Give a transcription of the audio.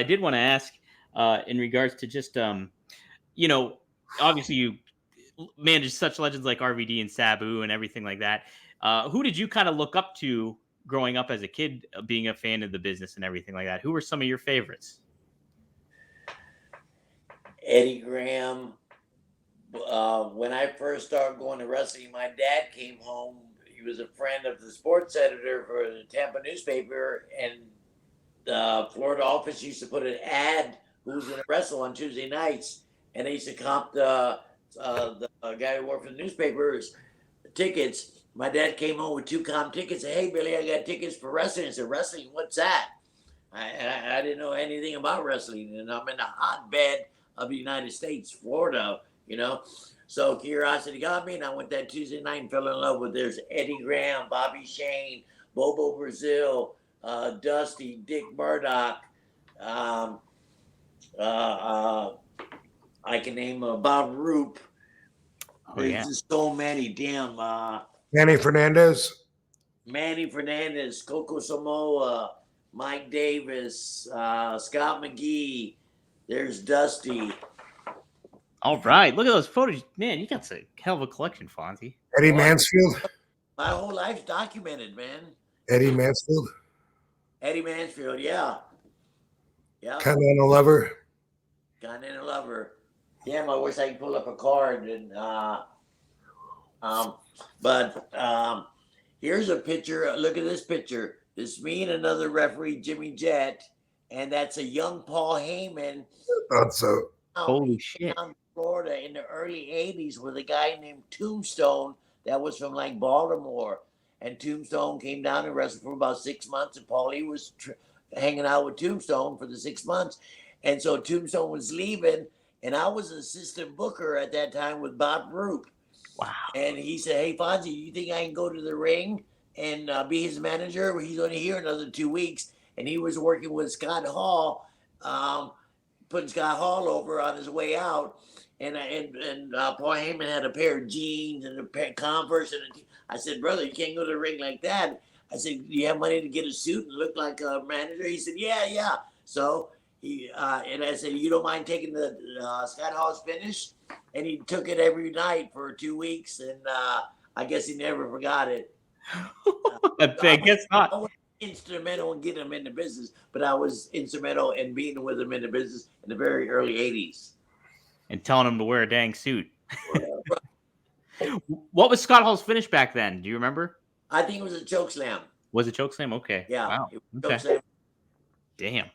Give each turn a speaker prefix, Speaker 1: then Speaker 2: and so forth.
Speaker 1: I did want to ask in regards to just you know, obviously you managed such legends like RVD and Sabu and everything like that. Who did you kind of look up to growing up as a kid, being a fan of the business and everything like that? Who were some of your favorites?
Speaker 2: Eddie Graham. When I first started going to wrestling, my dad came home. He was a friend of the sports editor for the Tampa newspaper, and the Florida office used to put an ad who's going to wrestle on Tuesday nights, and they used to comp the guy who worked for the newspapers tickets. My dad came home with two comp tickets. Said, "Hey Billy, I got tickets for wrestling." I said, "Wrestling? What's that?" I didn't know anything about wrestling, and I'm in the hotbed of the United States, Florida, you know. So curiosity got me, and I went that Tuesday night and fell in love with. There's Eddie Graham, Bobby Shane, Bobo Brazil, Dusty, Dick Murdoch. Um, uh, I can name Bob Roop.
Speaker 1: Oh
Speaker 2: There's
Speaker 1: yeah.
Speaker 2: just so many. Damn.
Speaker 3: Manny Fernandez.
Speaker 2: Manny Fernandez, Coco Samoa, Mike Davis, Scott McGee. There's Dusty.
Speaker 1: All right. Look at those photos. Man, you got a hell of a collection, Fonzie.
Speaker 3: Eddie Mansfield.
Speaker 2: My whole life's documented, man.
Speaker 3: Eddie Mansfield.
Speaker 2: Eddie Mansfield, yeah. Yeah.
Speaker 3: Continental Lover.
Speaker 2: Continental Lover. Damn, I wish I could pull up a card and here's a picture. Look at this picture. It's me and another referee, Jimmy Jett, and that's a young Paul Heyman.
Speaker 3: Thought so.
Speaker 1: Holy shit.
Speaker 2: Down in Florida in the early 80s with a guy named Tombstone that was from like Baltimore. And Tombstone came down and wrestled for about 6 months, and Paulie was hanging out with Tombstone for the 6 months. And so Tombstone was leaving, and I was an assistant booker at that time with Bob Roop.
Speaker 1: Wow.
Speaker 2: And he said, "Hey, Fonzie, you think I can go to the ring and be his manager? He's only here another 2 weeks." And he was working with Scott Hall, putting Scott Hall over on his way out. And Paul Heyman had a pair of jeans and a pair of Converse. And I said, "Brother, you can't go to the ring like that." I said, "Do you have money to get a suit and look like a manager?" He said, "Yeah." So and I said, "You don't mind taking the Scott Hall's finish?" And he took it every night for 2 weeks, and I guess he never forgot it.
Speaker 1: I guess not.
Speaker 2: I was instrumental in getting him in the business, but I was instrumental in being with him in the business in the very early 80s.
Speaker 1: And telling him to wear a dang suit. What was Scott Hall's finish back then? Do you remember?
Speaker 2: I think it was a choke slam.
Speaker 1: Was it chokeslam? Okay.
Speaker 2: Yeah.
Speaker 1: Wow.
Speaker 2: It was choke slam.
Speaker 1: Damn.